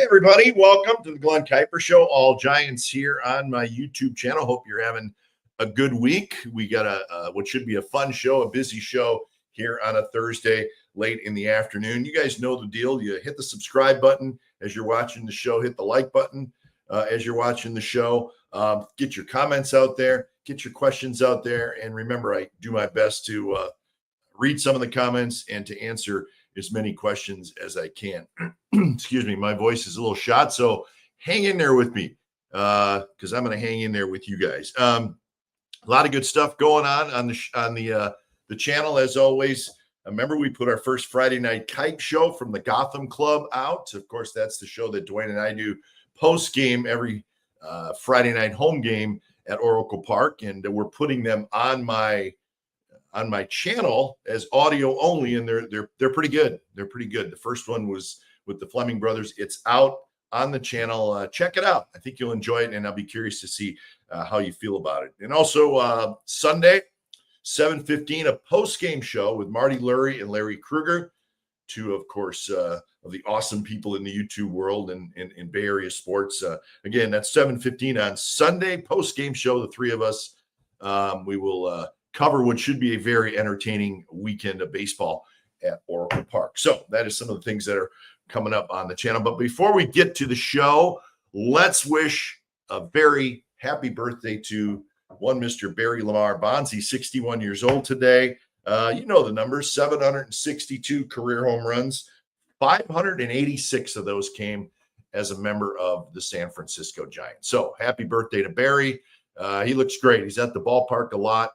everybody. Welcome to the Glen Kuiper Show. All Giants here on my YouTube channel. Hope you're having a good week. We got what should be a fun show, a busy show here on a Thursday late in the afternoon. You guys know the deal. You hit the subscribe button as you're watching the show. Hit the like button as you're watching the show. Get your comments out there. Get your questions out there. And remember, I do my best to read some of the comments and to answer as many questions as I can. Excuse me, my voice is a little shot, so hang in there with me because I'm going to hang in there with you guys. A lot of good stuff going on the channel as always. Remember, we put our first Friday night kite show from the Gotham Club out. Of course, that's the show that Dwayne and I do post game every Friday night home game at Oracle Park, and we're putting them on my channel as audio only, and they're pretty good. They're pretty good. The first one was with the Fleming brothers. It's out on the channel. Check it out. I think you'll enjoy it, and I'll be curious to see how you feel about it. And also Sunday, 7:15, a post-game show with Marty Lurie and Larry Krueger, two, of course, of the awesome people in the YouTube world and in Bay Area sports. Again, that's 7:15 on Sunday, post-game show. The three of us, we will cover what should be a very entertaining weekend of baseball at Oracle Park. So that is some of the things that are coming up on the channel. But before we get to the show, let's wish a very happy birthday to one Mr. Barry Lamar Bonds. He's 61 years old today. You know the numbers, 762 career home runs. 586 of those came as a member of the San Francisco Giants. So happy birthday to Barry. He looks great. He's at the ballpark a lot.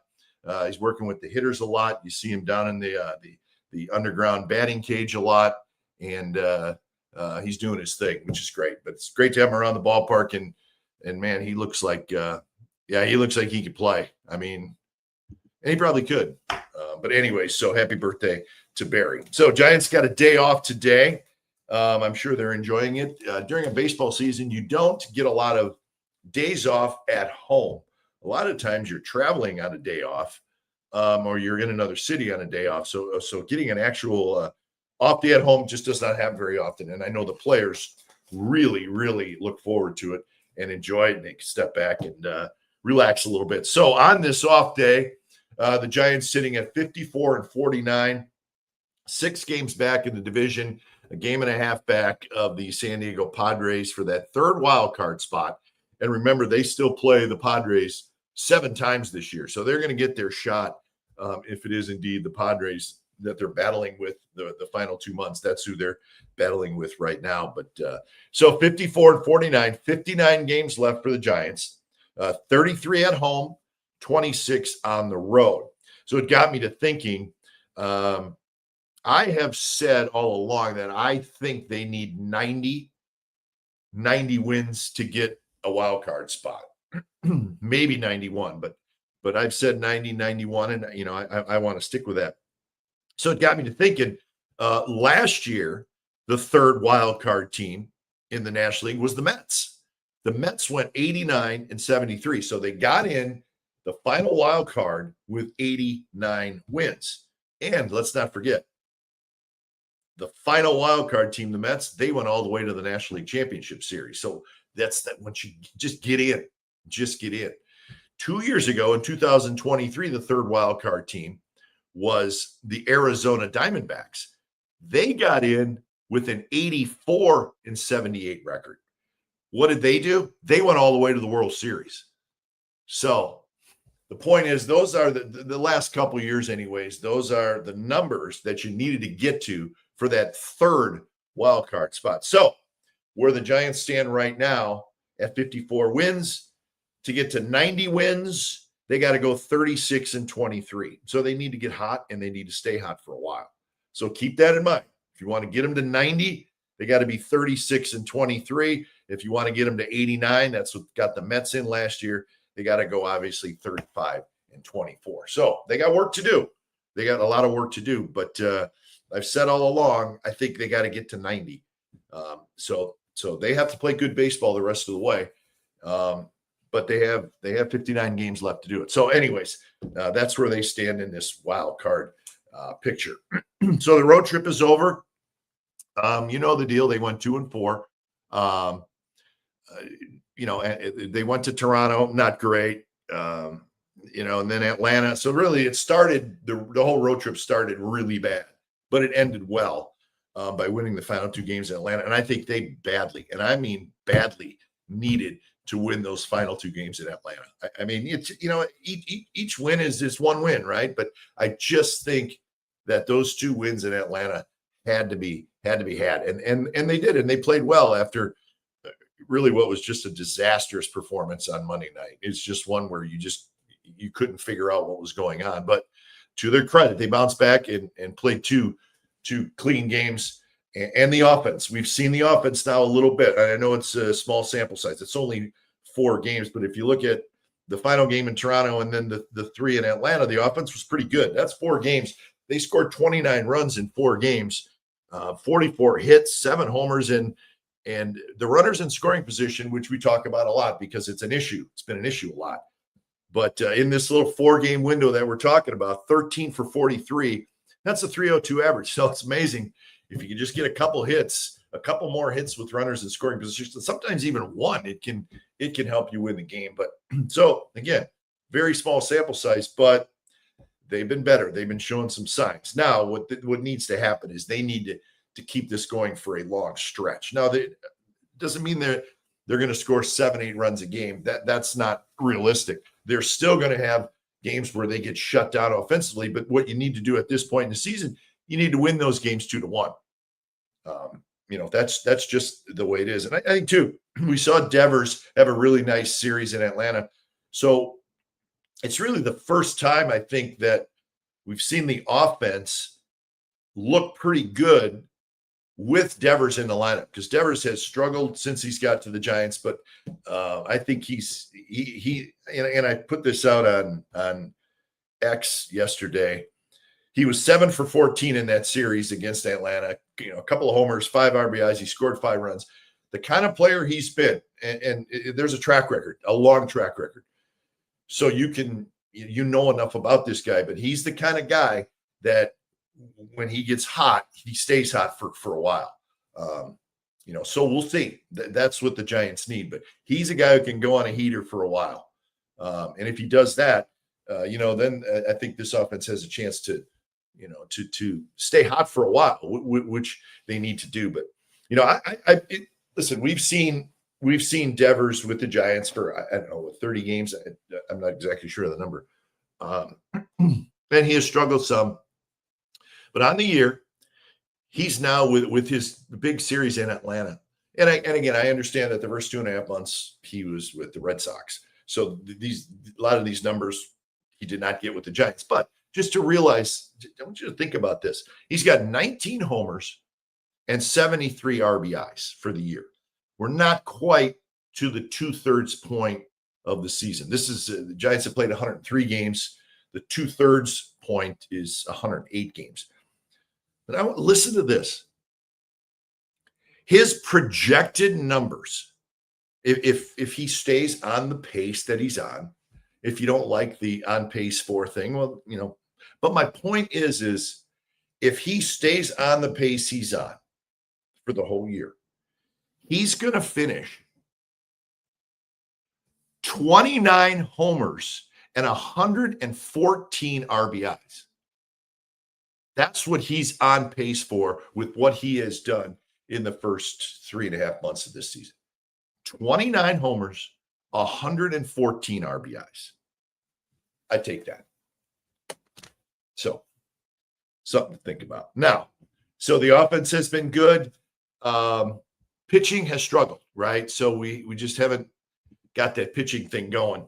He's working with the hitters a lot. You see him down in the underground batting cage a lot, and he's doing his thing, which is great. But it's great to have him around the ballpark, and man, he looks like he looks like he could play. I mean, and he probably could. But anyway, so happy birthday to Barry. So Giants got a day off today. I'm sure they're enjoying it. During a baseball season, you don't get a lot of days off at home. A lot of times you're traveling on a day off, or you're in another city on a day off. So getting an actual off day at home just does not happen very often. And I know the players really, really look forward to it and enjoy it, and they can step back and relax a little bit. So on this off day, the Giants sitting at 54-49, 6 games back in the division, a game and a half back of the San Diego Padres for that third wild card spot. And remember, they still play the Padres 7 times this year. So they're going to get their shot if it is indeed the Padres that they're battling with the final 2 months. That's who they're battling with right now. But so 54-49, 59 games left for the Giants, 33 at home, 26 on the road. So it got me to thinking, I have said all along that I think they need 90 wins to get a wild card spot. Maybe 91, but I've said 90, 91, and you know I want to stick with that. So it got me to thinking. Last year, the third wild card team in the National League was the Mets. The Mets went 89-73, so they got in the final wild card with 89 wins. And let's not forget, the final wild card team, the Mets, they went all the way to the National League Championship Series. So that's that. Once you just get in. 2 years ago in 2023, the third wild card team was the Arizona Diamondbacks. They got in with an 84-78 record. What did they do? They went all the way to the World Series. So the point is, those are the last couple of years anyways, those are the numbers that you needed to get to for that third wild card spot. So where the Giants stand right now at 54 wins, to get to 90 wins, they got to go 36-23. So they need to get hot, and they need to stay hot for a while. So keep that in mind. If you want to get them to 90, they got to be 36-23. If you want to get them to 89, that's what got the Mets in last year. They got to go obviously 35-24. So they got work to do. They got a lot of work to do. But I've said all along, I think they got to get to 90. So they have to play good baseball the rest of the way. But they have 59 games left to do it. So anyways, that's where they stand in this wild card picture. So the road trip is over. You know the deal. They went 2-4 Um, they went to Toronto, not great. And then Atlanta. So really, it started the whole road trip started really bad, but it ended well by winning the final 2 games in Atlanta. And I think they badly, and I mean badly, needed to win those final 2 games in Atlanta. I mean, it's each win is just one win, right? But I just think that those 2 wins in Atlanta had to be had, and they did, and they played well after really what was just a disastrous performance on Monday night. It's just one where you couldn't figure out what was going on. But to their credit, they bounced back and played two clean games. And the offense, we've seen the offense now a little bit. I know it's a small sample size. It's only 4 games, but if you look at the final game in Toronto and then the 3 in Atlanta, the offense was pretty good. That's 4 games. They scored 29 runs in 4 games, 44 hits, 7 homers, and the runners in scoring position, which we talk about a lot because it's an issue. It's been an issue a lot. But in this little 4-game window that we're talking about, 13 for 43, that's a 302 average. So it's amazing if you can just get a couple more hits with runners in scoring positions, sometimes even one, it can help you win the game. But so again, very small sample size, but they've been better. They've been showing some signs. Now, what needs to happen is they need to keep this going for a long stretch. Now, that doesn't mean they're going to score 7-8 runs a game. That's not realistic. They're still going to have games where they get shut down offensively. But what you need to do at this point in the season, you need to win those games 2-1. That's just the way it is. And I think too, we saw Devers have a really nice series in Atlanta. So it's really the first time I think that we've seen the offense look pretty good with Devers in the lineup, because Devers has struggled since he's got to the Giants. But I think and I put this out on X yesterday. He was 7 for 14 in that series against Atlanta. A couple of homers, 5 RBIs. He scored 5 runs. The kind of player he's been, and there's a track record, a long track record. So you know enough about this guy, but he's the kind of guy that when he gets hot, he stays hot for a while. So we'll see. That's what the Giants need. But he's a guy who can go on a heater for a while. And if he does that, then I think this offense has a chance to stay hot for a while, which they need to do. But listen, we've seen Devers with the Giants for I don't know 30 games. I'm not exactly sure of the number, and he has struggled some. But on the year, he's now with his big series in Atlanta. And again, I understand that the first 2.5 months he was with the Red Sox. So a lot of these numbers he did not get with the Giants. But just to realize, I want you to think about this. He's got 19 homers and 73 RBIs for the year. We're not quite to the 2/3 point of the season. This is the Giants have played 103 games. The 2/3 point is 108 games. But I want to listen to this. His projected numbers, if he stays on the pace that he's on, if you don't like the on pace for thing, well, but my point is if he stays on the pace he's on for the whole year, he's going to finish 29 homers and 114 RBIs. That's what he's on pace for with what he has done in the first 3.5 months of this season. 29 homers, 114 RBIs. I take that. So, something to think about. Now, so the offense has been good. Pitching has struggled, right? So we just haven't got that pitching thing going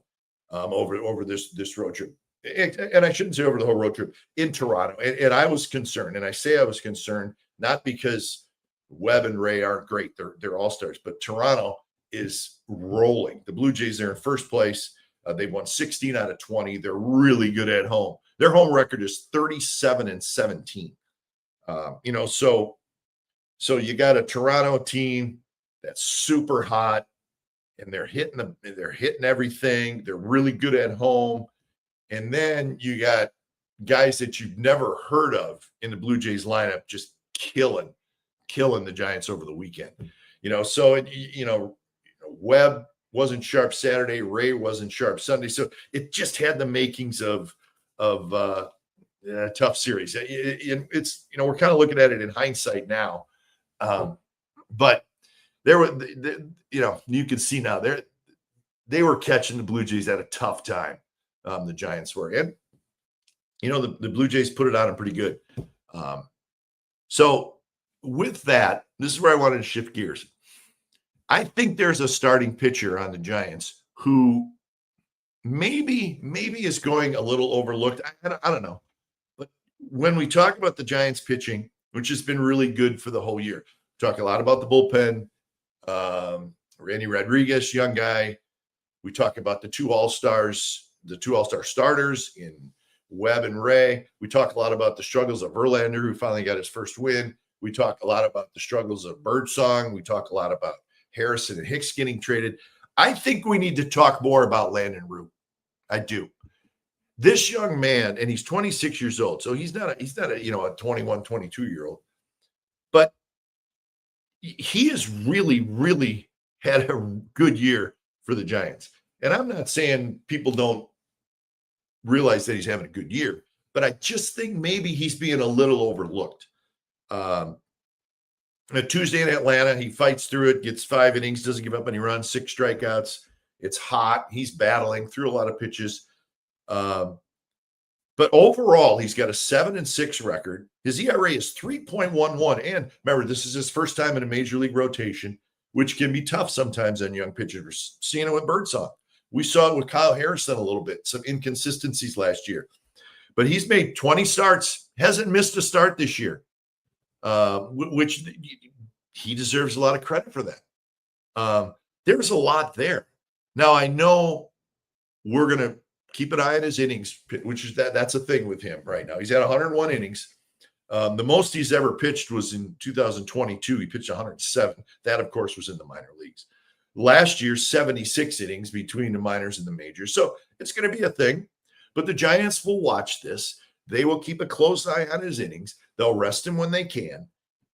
over this road trip. And I shouldn't say over the whole road trip in Toronto. And I was concerned, and I say I was concerned not because Webb and Ray aren't great; they're all-stars, but Toronto is rolling. The Blue Jays are in first place. They've won 16 out of 20. They're really good at home. Their home record is 37-17. So you got a Toronto team that's super hot, and they're hitting everything. They're really good at home. And then you got guys that you've never heard of in the Blue Jays lineup just killing the Giants over the weekend. So Webb wasn't sharp Saturday, Ray wasn't sharp Sunday, so it just had the makings of a tough series. It's we're kind of looking at it in hindsight now, but there were you can see now they were catching the Blue Jays at a tough time. The Giants were, and the Blue Jays put it on them pretty good. So with that, this is where I wanted to shift gears. I think there's a starting pitcher on the Giants who maybe is going a little overlooked. I don't know. But when we talk about the Giants pitching, which has been really good for the whole year, talk a lot about the bullpen. Randy Rodriguez, young guy. We talk about the two all-star starters in Webb and Ray. We talk a lot about the struggles of Verlander, who finally got his first win. We talk a lot about the struggles of Birdsong. We talk a lot about Harrison and Hicks getting traded. I think we need to talk more about Landon Root. I do. This young man, and he's 26 years old, so he's not a 21, 22-year-old, but he has really, really had a good year for the Giants. And I'm not saying people don't realize that he's having a good year, but I just think maybe he's being a little overlooked. A Tuesday in Atlanta, he fights through it, gets 5 innings, doesn't give up any runs, 6 strikeouts. It's hot. He's battling through a lot of pitches. But overall, he's got a 7-6 record. His ERA is 3.11. And remember, this is his first time in a major league rotation, which can be tough sometimes on young pitchers. We're seeing it with Birdsong. We saw it with Kyle Harrison a little bit, some inconsistencies last year. But he's made 20 starts, hasn't missed a start this year, which he deserves a lot of credit for that. There's a lot there. Now, I know we're going to keep an eye on his innings, which is that's a thing with him right now. He's had 101 innings. The most he's ever pitched was in 2022. He pitched 107. That, of course, was in the minor leagues. Last year, 76 innings between the minors and the majors. So it's going to be a thing. But the Giants will watch this. They will keep a close eye on his innings. They'll rest him when they can.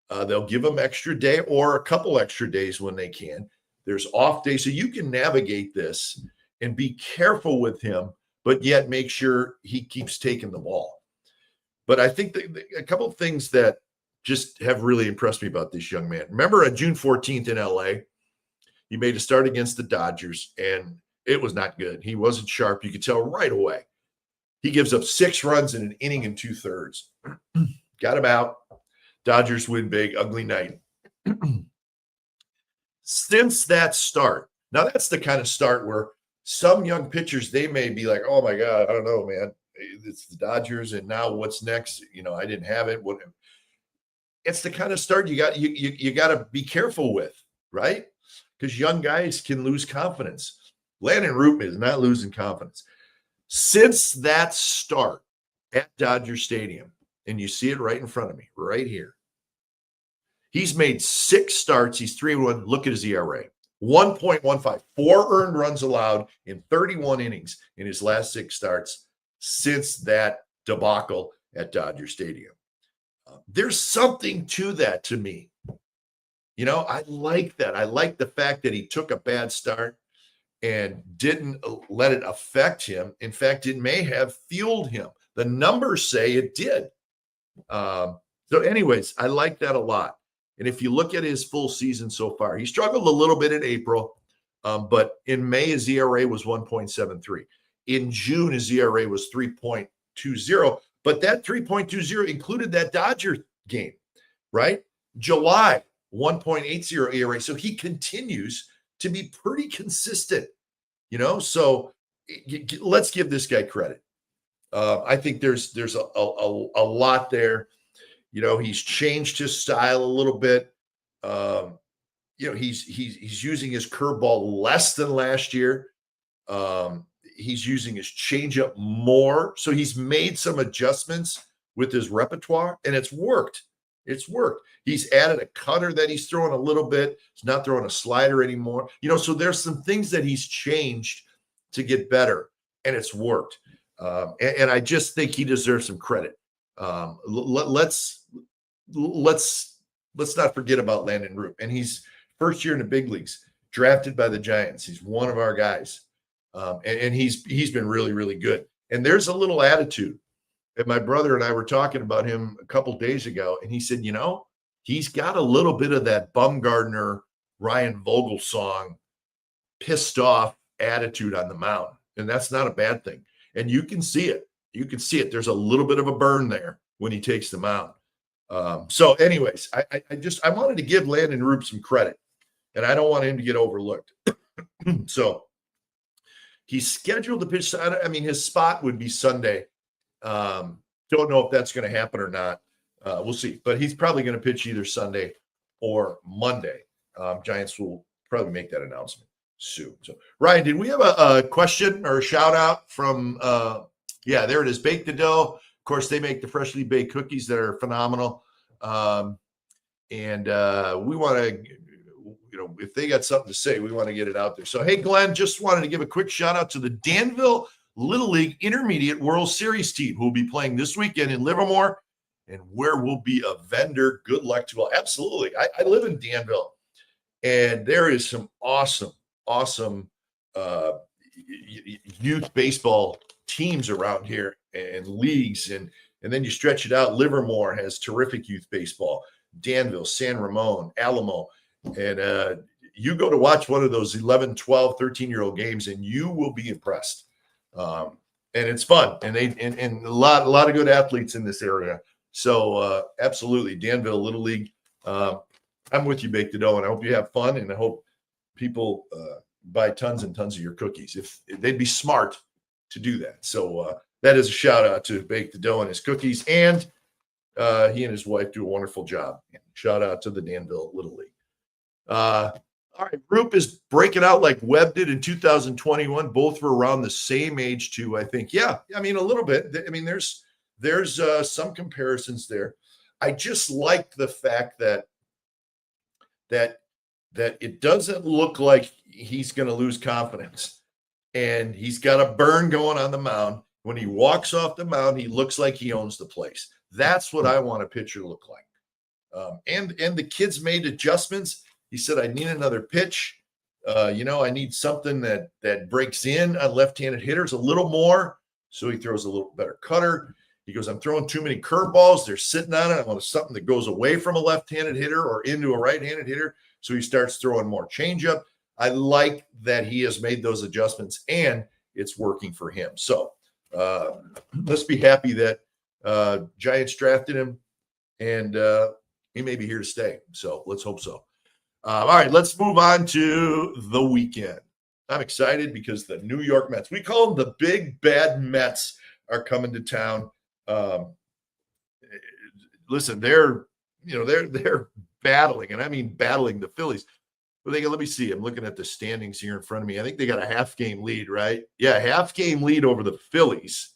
They'll give him extra day or a couple extra days when they can. There's off days. So you can navigate this and be careful with him, but yet make sure he keeps taking the ball. But I think a couple of things that just have really impressed me about this young man. Remember on June 14th in LA, he made a start against the Dodgers, and it was not good. He wasn't sharp. You could tell right away. He gives up 6 runs in an inning and 2/3. Got him out. Dodgers win big, ugly night. Since that start, now that's the kind of start where some young pitchers, they may be like, oh my God, I don't know, man. It's the Dodgers, and now what's next? I didn't have it. It's the kind of start you got to be careful with, right? Because young guys can lose confidence. Landon Root is not losing confidence. Since that start at Dodger Stadium, and you see it right in front of me, right here, he's made 6 starts. He's 3-1. Look at his ERA. 1.15, 4 earned runs allowed in 31 innings in his last 6 starts since that debacle at Dodger Stadium. There's something to that to me. I like that. I like the fact that he took a bad start and didn't let it affect him. In fact, it may have fueled him. The numbers say it did. So anyways, I like that a lot. And if you look at his full season so far, he struggled a little bit in April, but in May, his ERA was 1.73. In June, his ERA was 3.20, but that 3.20 included that Dodger game, right? July, 1.80 ERA. So he continues to be pretty consistent, so let's give this guy credit. I think there's a lot there. He's changed his style a little bit. He's using his curveball less than last year. He's using his changeup more. So he's made some adjustments with his repertoire, and it's worked. It's worked. He's added a cutter that he's throwing a little bit. He's not throwing a slider anymore. So there's some things that he's changed to get better, and it's worked. And I just think he deserves some credit. Let's not forget about Landon Root. And he's first year in the big leagues, drafted by the Giants. He's one of our guys. And he's been really, really good. And there's a little attitude. And my brother and I were talking about him a couple days ago, and he said, he's got a little bit of that Bumgarner, Ryan Vogel song, pissed off attitude on the mound. And that's not a bad thing. And you can see it. There's a little bit of a burn there when he takes the mound. So anyways, I wanted to give Landon Roupp some credit, and I don't want him to get overlooked. So he's scheduled to pitch. I mean, his spot would be Sunday. Don't know if that's going to happen or not. We'll see. But he's probably going to pitch either Sunday or Monday. Giants will probably make that announcement soon. So, Ryan, did we have a question or a shout out from yeah, there it is. Bake the Dough. Of course, they make the freshly baked cookies that are phenomenal. And we want to, if they got something to say, we want to get it out there. So, hey, Glenn, just wanted to give a quick shout out to the Danville Little League Intermediate World Series team who will be playing this weekend in Livermore, and where we'll be a vendor. Good luck to all. Absolutely. I live in Danville, and there is some awesome youth baseball teams around here and leagues. And then you stretch it out. Livermore has terrific youth baseball. Danville, San Ramon, Alamo. And you go to watch one of those 11, 12, 13-year-old games, and you will be impressed. And it's fun. And and a lot of good athletes in this area. So absolutely, Danville Little League. I'm with you, Bake the Dough, and I hope you have fun, and I hope people buy tons and tons of your cookies. If they'd be smart to do that. So that is a shout out to Bake the Dough and his cookies, and he and his wife do a wonderful job. Shout out to the Danville Little League. All right, Roupp is breaking out like Webb did in 2021. Both were around the same age too, I think. Yeah, I mean a little bit. I mean there's some comparisons there. I just like the fact that it doesn't look like he's going to lose confidence, and he's got a burn going on the mound. When he walks off the mound, he looks like he owns the place. That's what I want a pitcher to look like. And the kids made adjustments. He said, I need another pitch. I need something that breaks in on left-handed hitters a little more. So he throws a little better cutter. He goes, I'm throwing too many curveballs. They're sitting on it. I want something that goes away from a left-handed hitter or into a right-handed hitter. So he starts throwing more changeup. I like that he has made those adjustments, and it's working for him. So let's be happy that Giants drafted him, and he may be here to stay. So let's hope so. All right, let's move on to the weekend. I'm excited because the New York Mets, we call them the big bad Mets, are coming to town. Listen, they're battling, and I mean battling the Phillies. But let me see. I'm looking at the standings here in front of me. I think they got a half-game lead, right? Yeah, half-game lead over the Phillies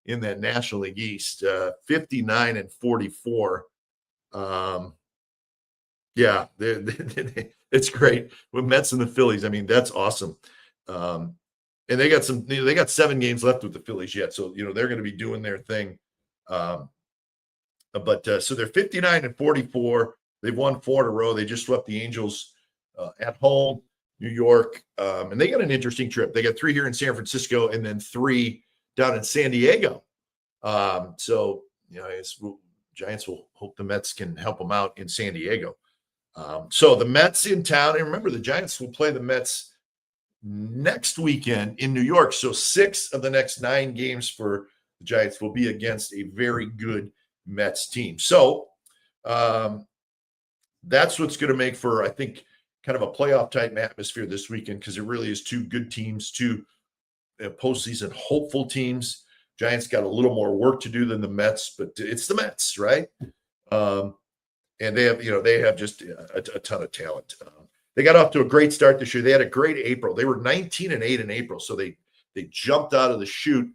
in that National League East, 59-44. Yeah, it's great with Mets and the Phillies. I mean, that's awesome. And they got 7 games left with the Phillies yet. So, they're going to be doing their thing. So they're 59-44. They've won 4 in a row. They just swept the Angels at home, New York. And they got an interesting trip. They got 3 here in San Francisco and then 3 down in San Diego. Giants will hope the Mets can help them out in San Diego. So the Mets in town, and remember the Giants will play the Mets next weekend in New York. So 6 of the next 9 games for the Giants will be against a very good Mets team. So that's what's going to make for, I think, kind of a playoff type atmosphere this weekend, because it really is 2 good teams, 2 postseason hopeful teams. Giants got a little more work to do than the Mets, but it's the Mets, right? And they have just a ton of talent. They got off to a great start this year. They had a great April. They were 19-8 in April, so they jumped out of the chute.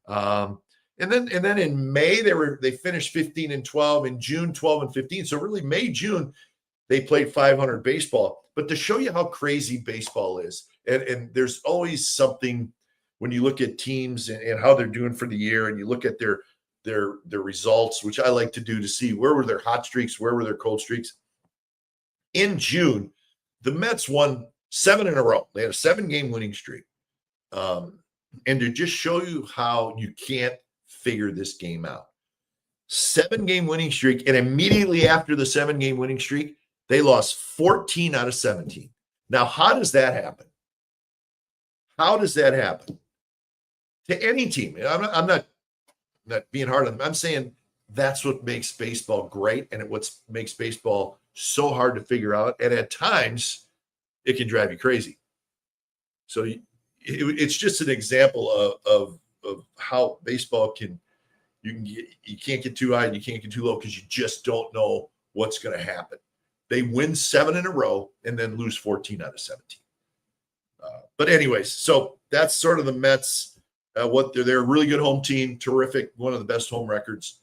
And then in May they finished 15-12. In June 12-15. So really May, June they played 500 baseball. But to show you how crazy baseball is, and there's always something when you look at teams and how they're doing for the year, and you look at their results, which I like to do, to see where were their hot streaks, where were their cold streaks. In June, the Mets won 7 in a row. They had a 7-game winning streak. And to just show you how you can't figure this game out. 7-game winning streak, and immediately after the 7-game winning streak, they lost 14 out of 17. Now, how does that happen? How does that happen to any team? I'm not being hard on them. I'm saying that's what makes baseball great, and what makes baseball so hard to figure out. And at times, it can drive you crazy. So it's just an example of how baseball you can't get too high and you can't get too low because you just don't know what's going to happen. They win 7 in a row and then lose 14 out of 17. But anyways, so that's sort of the Mets. They're a really good home team, terrific, one of the best home records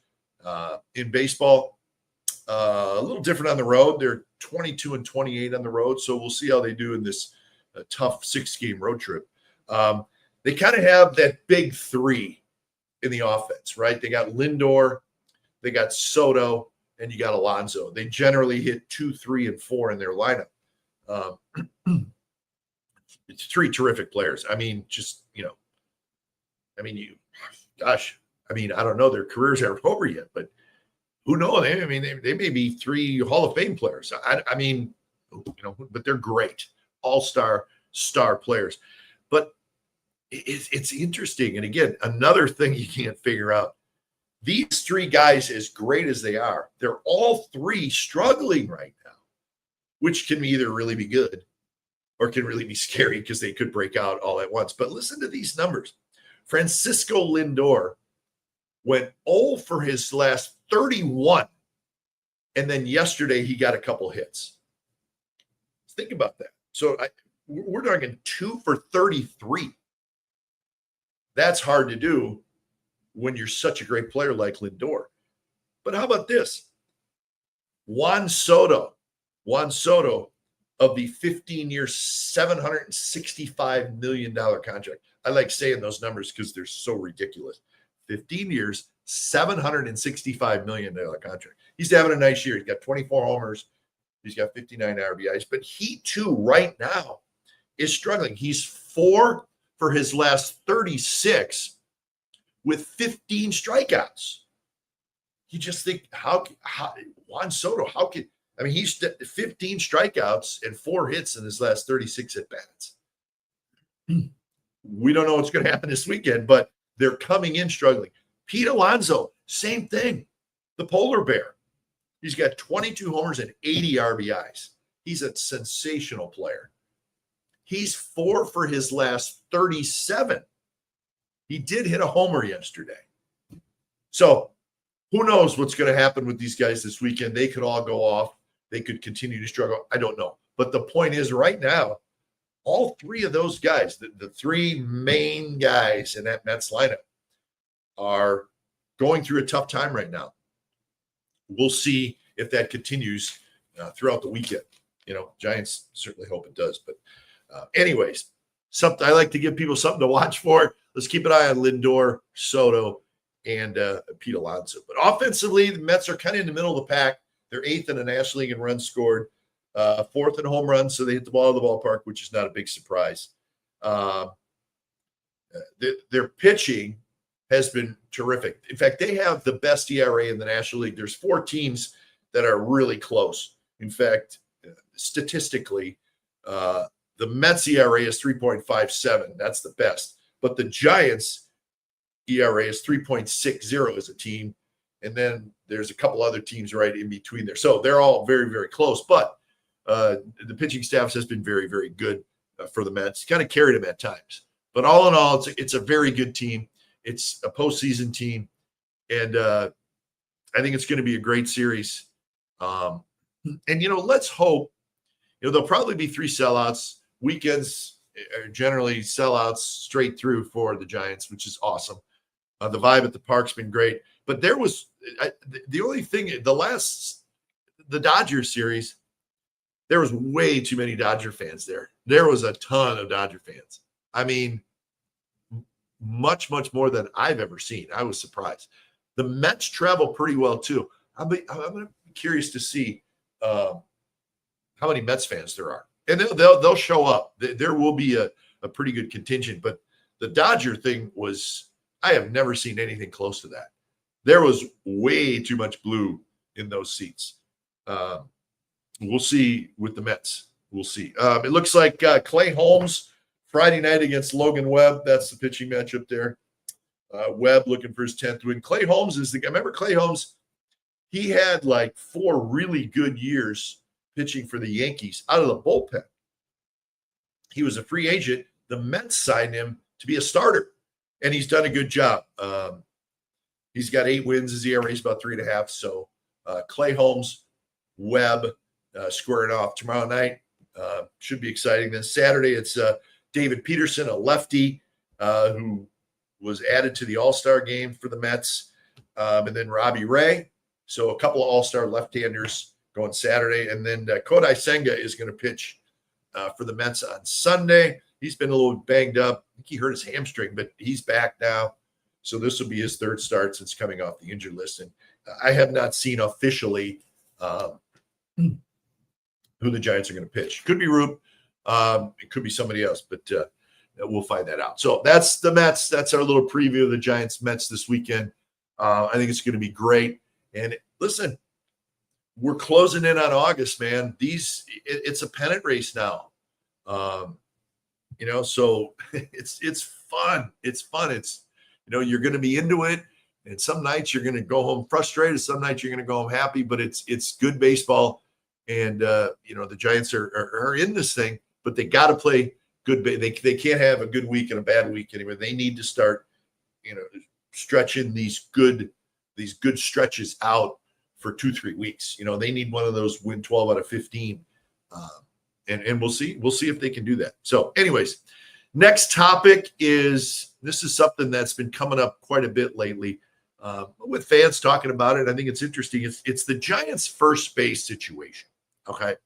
in baseball. A little different on the road. They're 22-28 on the road, so we'll see how they do in this tough 6-game road trip. They kind of have that big 3 in the offense, right? They got Lindor, they got Soto, and you got Alonso. They generally hit 2, 3, and 4 in their lineup. It's 3 terrific players. I mean, I don't know. Their careers aren't over yet, but who knows? They may be 3 Hall of Fame players. But they're great, all-star players. But it's interesting. And again, another thing you can't figure out. These 3 guys, as great as they are, they're all 3 struggling right now, which can either really be good or can really be scary because they could break out all at once. But listen to these numbers. Francisco Lindor went 0 for his last 31. And then yesterday he got a couple hits. Think about that. So we're talking 2 for 33. That's hard to do when you're such a great player like Lindor. But how about this? Juan Soto of the 15-year, $765 million contract. I like saying those numbers because they're so ridiculous. 15 years, $765 million contract. He's having a nice year. He's got 24 homers. He's got 59 RBIs. But he, too, right now is struggling. He's 4 for his last 36 with 15 strikeouts. You just think, how Juan Soto, he's 15 strikeouts and 4 hits in his last 36 at-bats. We don't know what's going to happen this weekend, but they're coming in struggling. Pete Alonso, same thing. The polar bear. He's got 22 homers and 80 RBIs. He's a sensational player. He's 4 for his last 37. He did hit a homer yesterday. So who knows what's going to happen with these guys this weekend? They could all go off. They could continue to struggle. I don't know. But the point is, right now, all 3 of those guys, the 3 main guys in that Mets lineup, are going through a tough time right now. We'll see if that continues throughout the weekend. Giants certainly hope it does. But anyways, I like to give people something to watch for. Let's keep an eye on Lindor, Soto, and Pete Alonso. But offensively, the Mets are kind of in the middle of the pack. They're 8th in the National League in runs scored, 4th in home runs, so they hit the ball in the ballpark, which is not a big surprise. Their pitching has been terrific. In fact, they have the best ERA in the National League. There's 4 teams that are really close. In fact, statistically, the Mets ERA is 3.57. That's the best. But the Giants ERA is 3.60 as a team. And then there's a couple other teams right in between there. So they're all very, very close. But the pitching staff has been very, very good for the Mets. Kind of carried them at times. But all in all, it's a very good team. It's a postseason team. And I think it's going to be a great series. And, let's hope, there'll probably be 3 sellouts. Weekends are generally sellouts straight through for the Giants, which is awesome. The vibe at the park's been great. But there was the only thing, the Dodgers series, there was way too many Dodger fans there. There was a ton of Dodger fans. I mean, much, much more than I've ever seen. I was surprised. The Mets travel pretty well, too. I'm curious to see how many Mets fans there are. And they'll show up. There will be a pretty good contingent. But the Dodger thing was, I have never seen anything close to that. There was way too much blue in those seats. We'll see with the Mets. We'll see. It looks like Clay Holmes Friday night against Logan Webb. That's the pitching matchup there. Webb looking for his 10th win. Clay Holmes is the guy. Remember Clay Holmes? He had like 4 really good years pitching for the Yankees out of the bullpen. He was a free agent. The Mets signed him to be a starter, and he's done a good job. He's got 8 wins. His ERA is about 3.5. So Clay Holmes, Webb squaring off tomorrow night. Should be exciting. Then Saturday, it's David Peterson, a lefty who was added to the All-Star game for the Mets, and then Robbie Ray. So a couple of All-Star left-handers going Saturday. And then Kodai Senga is going to pitch for the Mets on Sunday. He's been a little banged up. I think he hurt his hamstring, but he's back now. So this will be his 3rd start since coming off the injured list. And I have not seen officially who the Giants are going to pitch. Could be Roupp. It could be somebody else, but we'll find that out. So that's the Mets. That's our little preview of the Giants-Mets this weekend. I think it's going to be great. And listen, we're closing in on August, man. It's a pennant race now. So it's fun. It's fun. You're going to be into it. And some nights you're going to go home frustrated. Some nights you're going to go home happy, but it's good baseball. And, the Giants are in this thing, but they got to play good. They can't have a good week and a bad week anymore. They need to start, stretching these good stretches out for 2-3 weeks. They need one of those win 12 out of 15. And we'll see if they can do that. So anyways, next topic is, this is something that's been coming up quite a bit lately with fans talking about it. I think it's interesting. It's the Giants' first base situation. Okay.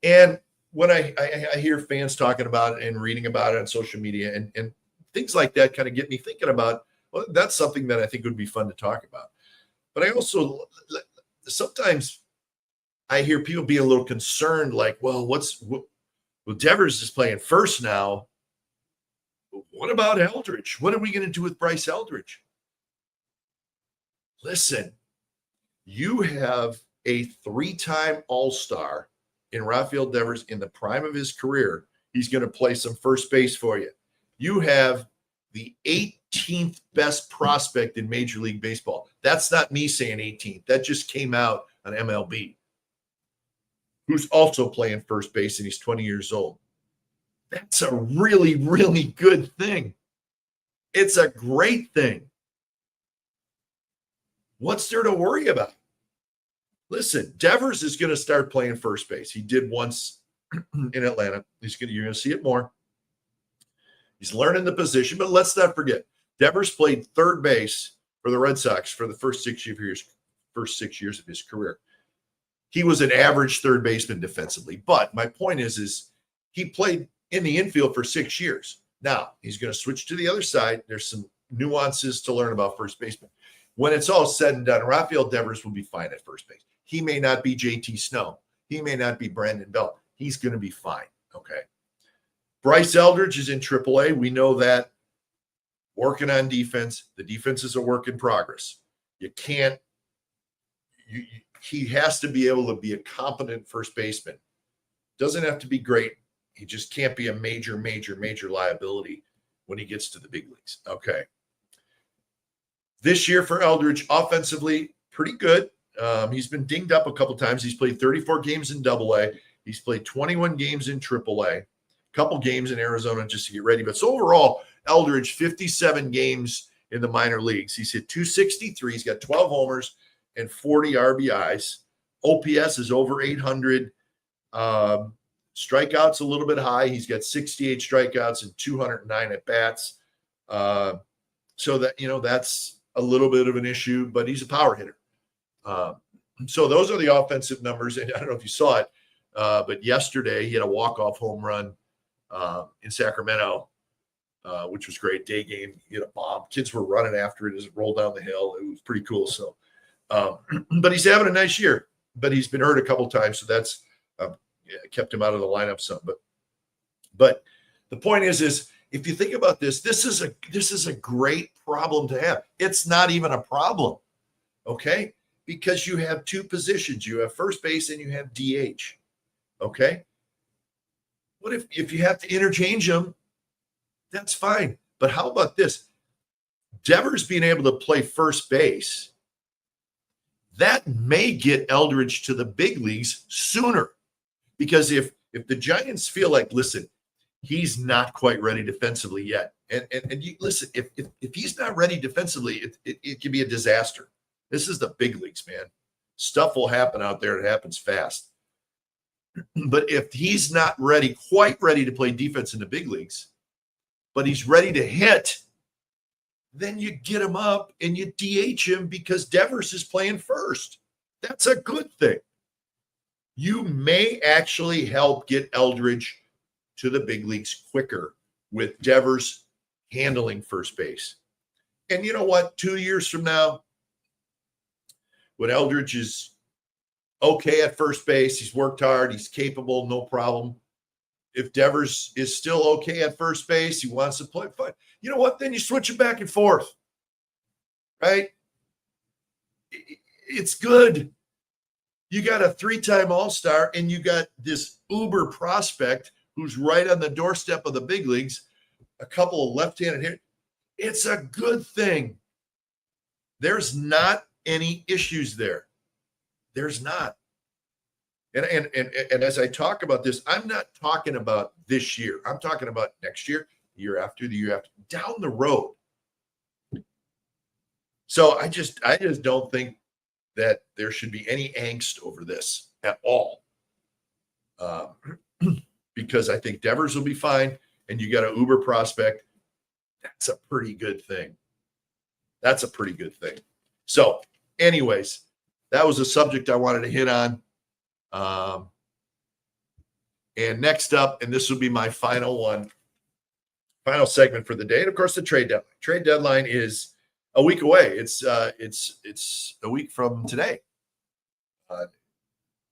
And when I hear fans talking about it and reading about it on social media and things like that kind of get me thinking about, well, that's something that I think would be fun to talk about. But I also, sometimes I hear people being a little concerned, like, well, Devers is playing first now. What about Eldridge? What are we going to do with Bryce Eldridge? Listen, you have a 3-time All-Star in Rafael Devers in the prime of his career. He's going to play some first base for you. You have the 18th best prospect in Major League Baseball. That's not me saying 18th. That just came out on MLB. Who's also playing first base, and he's 20 years old. That's a really, really good thing. It's a great thing. What's there to worry about? Listen, Devers is going to start playing first base. He did once in Atlanta. You're going to see it more. He's learning the position, but let's not forget, Devers played third base for the Red Sox for the first 6 years of his career. He was an average third baseman defensively. But my point is he played in the infield for 6 years. Now, he's going to switch to the other side. There's some nuances to learn about first baseman. When it's all said and done, Rafael Devers will be fine at first base. He may not be JT Snow. He may not be Brandon Belt. He's going to be fine, okay? Bryce Eldridge is in AAA. We know that. Working on defense. The defense is a work in progress. He has to be able to be a competent first baseman. Doesn't have to be great. He just can't be a major liability when he gets to the big leagues. Okay. This year for Eldridge, offensively, pretty good. He's been dinged up a couple times. He's played 34 games in AA. He's played 21 games in AAA. A couple games in Arizona just to get ready. But so overall, Eldridge, 57 games in the minor leagues. He's hit 263. He's got 12 homers and 40 RBIs. OPS is over 800. Strikeouts a little bit high. He's got 68 strikeouts and 209 at bats. So that, that's a little bit of an issue, but he's a power hitter. So those are the offensive numbers. And I don't know if you saw it, but yesterday he had a walk-off home run in Sacramento, which was great. Day game. He hit a bomb. Kids were running after it as it rolled down the hill. It was pretty cool. So, but he's having a nice year, but he's been hurt a couple times. So that's, kept him out of the lineup some. But the point is if you think about this, this is a great problem to have. It's not even a problem, okay? Because you have two positions. You have first base and you have DH, okay? What if you have to interchange them? That's fine. But how about this? Devers being able to play first base, that may get Eldridge to the big leagues sooner. Because if the Giants feel like, listen, he's not quite ready defensively yet. And you listen, if he's not ready defensively, it can be a disaster. This is the big leagues, man. Stuff will happen out there. It happens fast. But if he's not quite ready to play defense in the big leagues, but he's ready to hit, then you get him up and you DH him because Devers is playing first. That's a good thing. You may actually help get Eldridge to the big leagues quicker with Devers handling first base. And you know what? 2 years from now, when Eldridge is okay at first base, he's worked hard, he's capable, no problem. If Devers is still okay at first base, he wants to play, fine. You know what? Then you switch it back and forth, right? It's good. You got a 3-time All-Star, and you got this uber prospect who's right on the doorstep of the big leagues, a couple of left-handed hitters. It's a good thing. There's not any issues there. There's not. And as I talk about this, I'm not talking about this year. I'm talking about next year, the year after, down the road. So I just don't think that there should be any angst over this at all. Because I think Devers will be fine, and you got an uber prospect. That's a pretty good thing. That's a pretty good thing. So anyways, that was a subject I wanted to hit on. And next up, and this will be my final segment for the day. And of course, the trade deadline. Trade deadline is a week away. It's a week from today.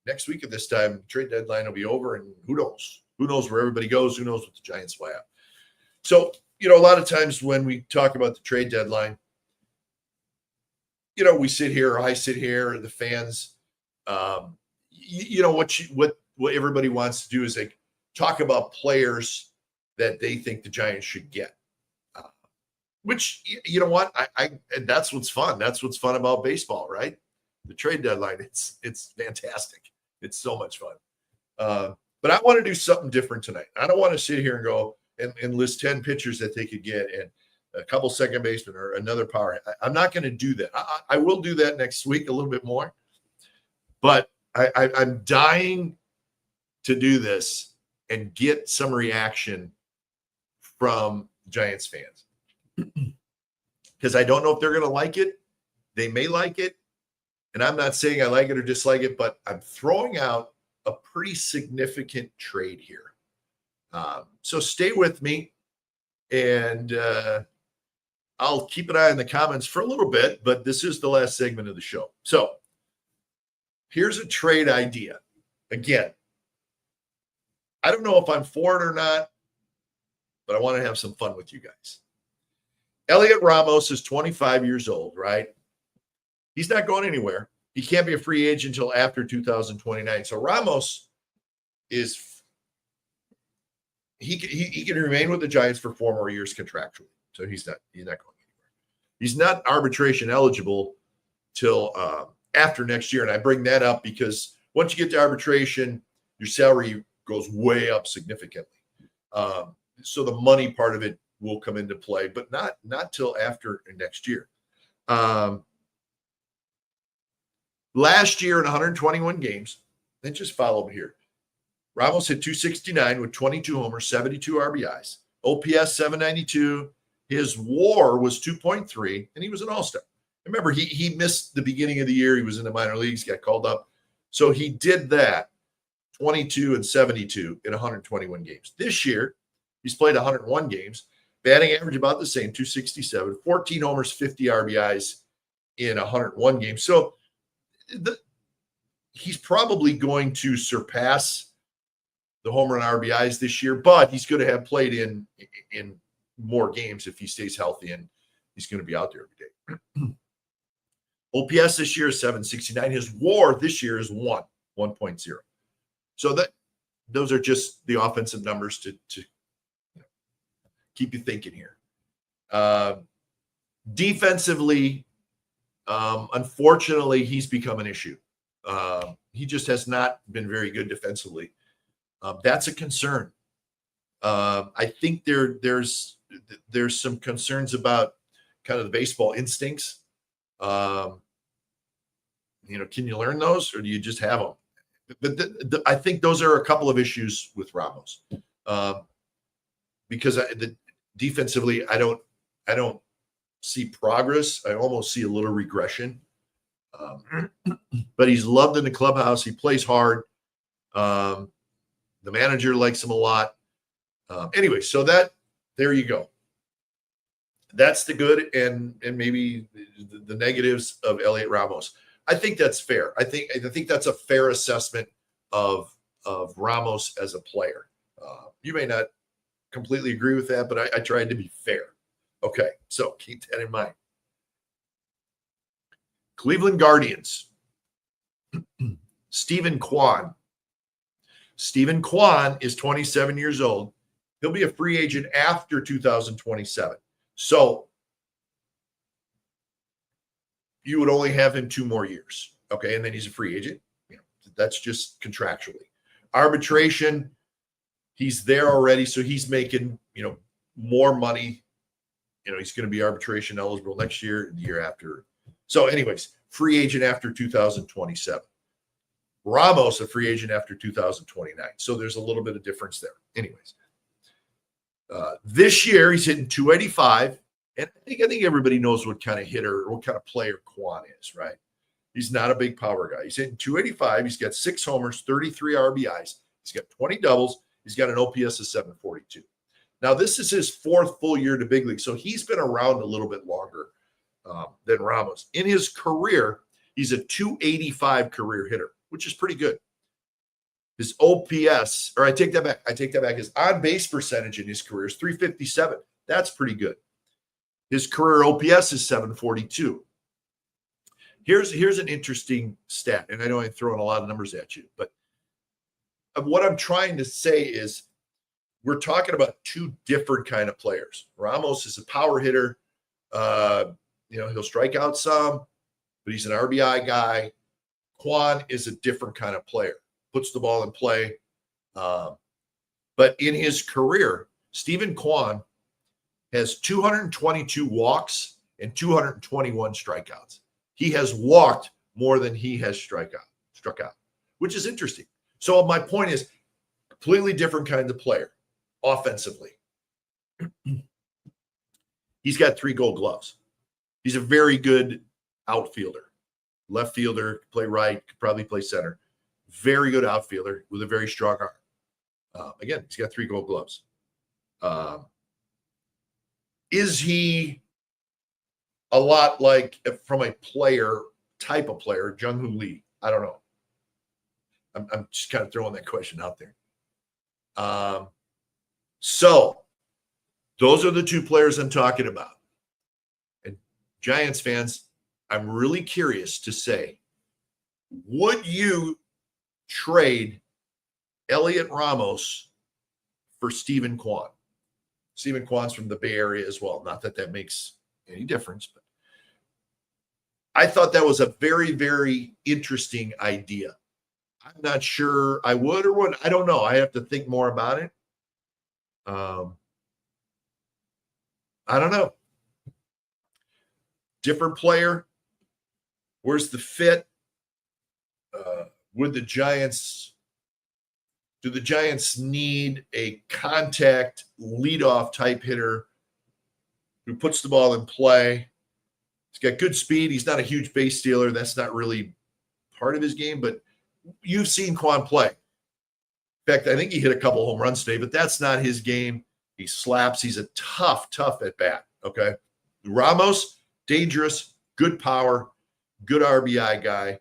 Next week at this time, trade deadline will be over, and who knows? Who knows where everybody goes? Who knows what the Giants will have? So, a lot of times when we talk about the trade deadline, we sit here, or I sit here, or the fans, what everybody wants to do is like talk about players that they think the Giants should get. Which, you know what? And that's what's fun. That's what's fun about baseball, right? The trade deadline. It's fantastic. It's so much fun. But I want to do something different tonight. I don't want to sit here and go and list 10 pitchers that they could get and a couple second basemen or another power. I'm not going to do that. I will do that next week a little bit more. But I'm dying to do this and get some reaction from Giants fans. Because I don't know if they're going to like it. They may like it. And I'm not saying I like it or dislike it, but I'm throwing out a pretty significant trade here. So stay with me, and I'll keep an eye on the comments for a little bit, but this is the last segment of the show. So here's a trade idea. Again, I don't know if I'm for it or not, but I want to have some fun with you guys. Elliot Ramos is 25 years old, right? He's not going anywhere. He can't be a free agent until after 2029. So Ramos he can remain with the Giants for 4 more years contractually. So he's not going anywhere. He's not arbitration eligible till after next year. And I bring that up because once you get to arbitration, your salary goes way up significantly. So the money part of it will come into play, but not till after next year. Last year in 121 games, and just follow me here. Ramos hit 269 with 22 homers, 72 RBIs, OPS 792. His WAR was 2.3, and he was an all-star. Remember, he missed the beginning of the year. He was in the minor leagues, got called up. So he did that, 22 and 72 in 121 games. This year, he's played 101 games, batting average about the same, 267, 14 homers, 50 RBIs in 101 games. So he's probably going to surpass the home run RBIs this year, but he's going to have played in more games if he stays healthy, and he's going to be out there every day. OPS this year is 769. His WAR this year is 1.0. So those are just the offensive numbers to keep you thinking here. Defensively, unfortunately, he's become an issue. He just has not been very good defensively. That's a concern. I think there's some concerns about kind of the baseball instincts. Can you learn those, or do you just have them? But I think those are a couple of issues with Ramos, because defensively, I don't see progress. I almost see a little regression. But he's loved in the clubhouse. He plays hard. The manager likes him a lot. Anyway, so there you go. That's the good and maybe the negatives of Elliot Ramos. I think that's fair. I think that's a fair assessment of Ramos as a player. You may not completely agree with that, but I tried to be fair. Okay, so keep that in mind. Cleveland Guardians. Stephen Kwan. Stephen Kwan is 27 years old. He'll be a free agent after 2027. So you would only have him 2 more years. Okay, and then he's a free agent. That's just contractually. Arbitration, he's there already, so he's making, more money. He's going to be arbitration eligible next year, the year after. So anyways, free agent after 2027. Ramos, a free agent after 2029. So there's a little bit of difference there. Anyways, this year he's hitting 285. And I think everybody knows what kind of hitter, what kind of player Kwan is, right? He's not a big power guy. He's hitting 285. He's got 6 homers, 33 RBIs. He's got 20 doubles. He's got an OPS of 742. Now, this is his 4th full year to big league, so he's been around a little bit longer than Ramos. In his career, he's a 285 career hitter, which is pretty good. His OPS, or I take that back. His on-base percentage in his career is 357. That's pretty good. His career OPS is 742. Here's an interesting stat, and I know I'm throwing a lot of numbers at you, but what I'm trying to say is we're talking about 2 different kind of players. Ramos is a power hitter. He'll strike out some, but he's an RBI guy. Kwan is a different kind of player. Puts the ball in play. But in his career, Stephen Kwan has 222 walks and 221 strikeouts. He has walked more than he has struck out, which is interesting. So my point is, completely different kind of player offensively. He's got 3 Gold Gloves. He's a very good outfielder. Left fielder, could play right, could probably play center. Very good outfielder with a very strong arm. Again, he's got 3 Gold Gloves. Is he a lot like, from a type of player, Jung-Hoo Lee? I don't know. I'm just kind of throwing that question out there. So those are the 2 players I'm talking about. And Giants fans, I'm really curious to say, would you trade Elliot Ramos for Stephen Kwan? Stephen Kwan's from the Bay Area as well. Not that makes any difference, but I thought that was a very, very interesting idea. I'm not sure I would or wouldn't. I don't know. I have to think more about it. I don't know. Different player. Where's the fit? Do the Giants need a contact leadoff type hitter who puts the ball in play? He's got good speed. He's not a huge base stealer. That's not really part of his game, but you've seen Kwan play. In fact, I think he hit a couple home runs today, but that's not his game. He slaps. He's a tough at bat. Okay. Ramos, dangerous, good power, good RBI guy.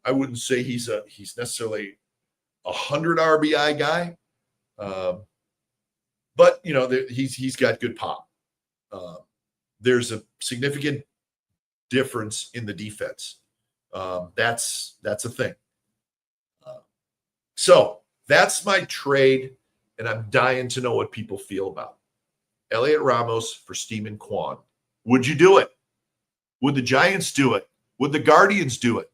I wouldn't say he's necessarily 100 RBI guy. But, he's got good pop. There's a significant difference in the defense. That's a thing. So that's my trade, and I'm dying to know what people feel about Elliot Ramos for Steven Kwan. Would you do it? Would the Giants do it? Would the Guardians do it?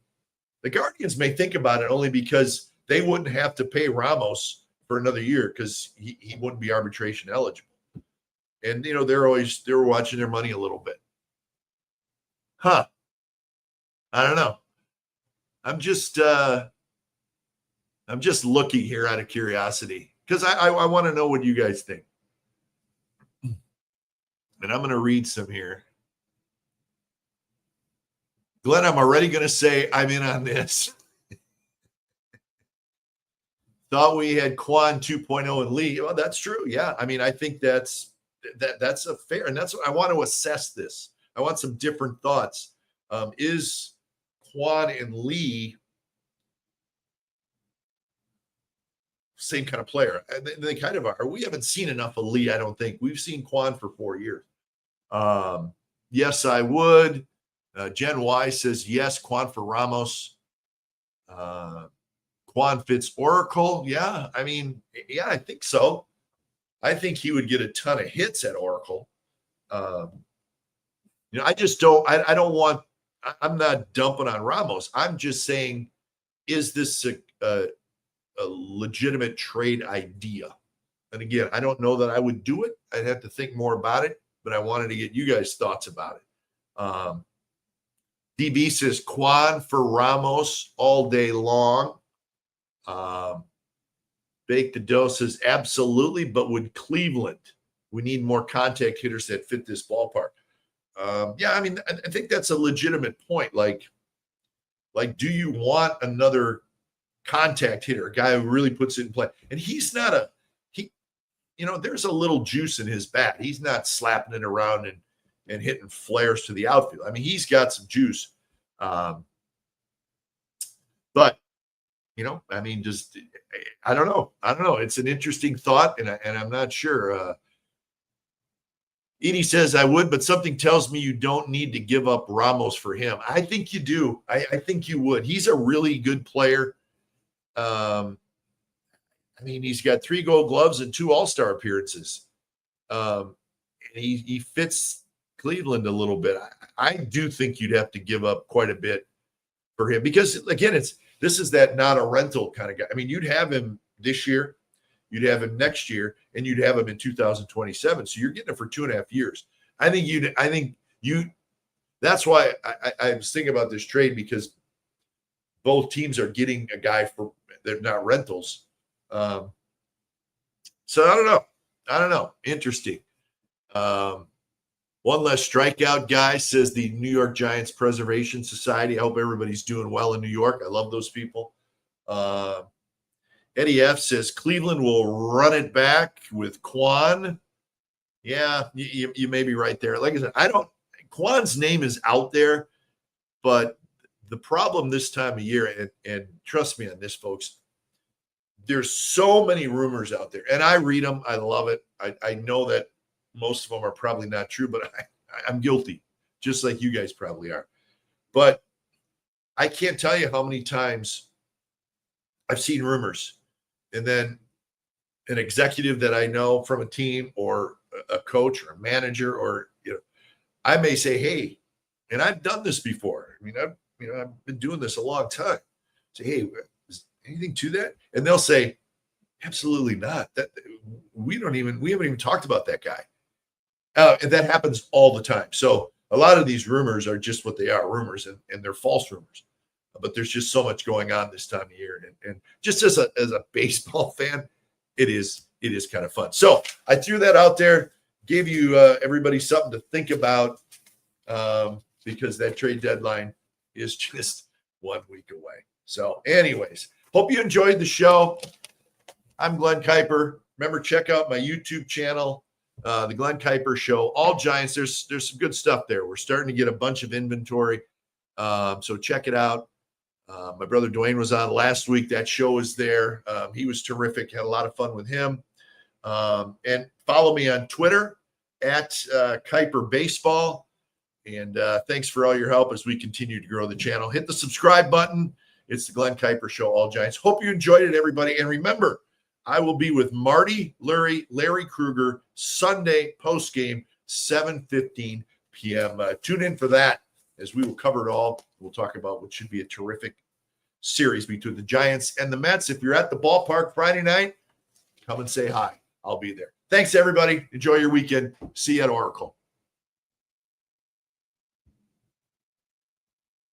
The Guardians may think about it only because they wouldn't have to pay Ramos for another year because he wouldn't be arbitration eligible. And, they're watching their money a little bit. I don't know. I'm just looking here out of curiosity because I want to know what you guys think. And I'm going to read some here. Glenn, I'm already going to say I'm in on this. Thought we had Kwan 2.0 and Lee. Well, that's true. Yeah. I mean, I think that's a fair, and that's what I want to assess this. I want some different thoughts. Is Kwan and Lee same kind of player? They kind of are. We haven't seen enough of Lee, I don't think. We've seen Kwan for 4 years. Yes, I would. Jen Y says yes, Kwan for Ramos. Kwan fits Oracle. Yeah, I mean, yeah, I think so. I think he would get a ton of hits at Oracle. I just don't. I don't want. I'm not dumping on Ramos. I'm just saying, is this a legitimate trade idea? And again, I don't know that I would do it. I'd have to think more about it. But I wanted to get you guys' thoughts about it. DB says Kwan for Ramos all day long. Bake the Dough says absolutely, but would Cleveland? We need more contact hitters that fit this ballpark. Yeah, I mean, I think that's a legitimate point. Like, do you want another contact hitter, a guy who really puts it in play? And he's not there's a little juice in his bat. He's not slapping it around and hitting flares to the outfield. I mean, he's got some juice. But, I mean, just, I don't know. It's an interesting thought, and I'm not sure. Edie says, I would, but something tells me you don't need to give up Ramos for him. I think you do. I think you would. He's a really good player. I mean, he's got 3 Gold Gloves and 2 All-Star appearances. He fits Cleveland a little bit. I do think you'd have to give up quite a bit for him because, again, this is that not a rental kind of guy. I mean, you'd have him this year, you'd have him next year, and you'd have him in 2027. So you're getting him for 2.5 years. I think that's why I was thinking about this trade, because both teams are getting a guy for, they're not rentals. So I don't know. Interesting. One less strikeout guy, says the New York Giants Preservation Society. I hope everybody's doing well in New York. I love those people. Eddie F says Cleveland will run it back with Kwan. Yeah, you may be right there. Like I said, Kwan's name is out there, but the problem this time of year, and trust me on this, folks, there's so many rumors out there, and I read them. I love it. I know that most of them are probably not true, but I'm guilty, just like you guys probably are. But I can't tell you how many times I've seen rumors, and then an executive that I know from a team or a coach or a manager, or I may say, hey, and I've done this before. I mean, I've been doing this a long time. Say, hey, is anything to that? And they'll say, absolutely not. That we haven't even talked about that guy. And that happens all the time. So a lot of these rumors are just what they are, rumors, and they're false rumors. But there's just so much going on this time of year. And just as a baseball fan, it is kind of fun. So I threw that out there, gave you everybody something to think about, because that trade deadline is just 1 week away. So anyways, hope you enjoyed the show. I'm Glen Kuiper. Remember, check out my YouTube channel, the Glen Kuiper Show, all Giants. There's some good stuff there. We're starting to get a bunch of inventory. So check it out. My brother Dwayne was on last week. That show is there. He was terrific. Had a lot of fun with him. And follow me on Twitter at Kuiper Baseball. And thanks for all your help as we continue to grow the channel. Hit the subscribe button. It's the Glen Kuiper Show, All Giants. Hope you enjoyed it, everybody. And remember, I will be with Marty, Larry Krueger Sunday postgame, 7:15 p.m. Tune in for that as we will cover it all. We'll talk about what should be a terrific series between the Giants and the Mets. If you're at the ballpark Friday night, come and say hi. I'll be there. Thanks, everybody. Enjoy your weekend. See you at Oracle.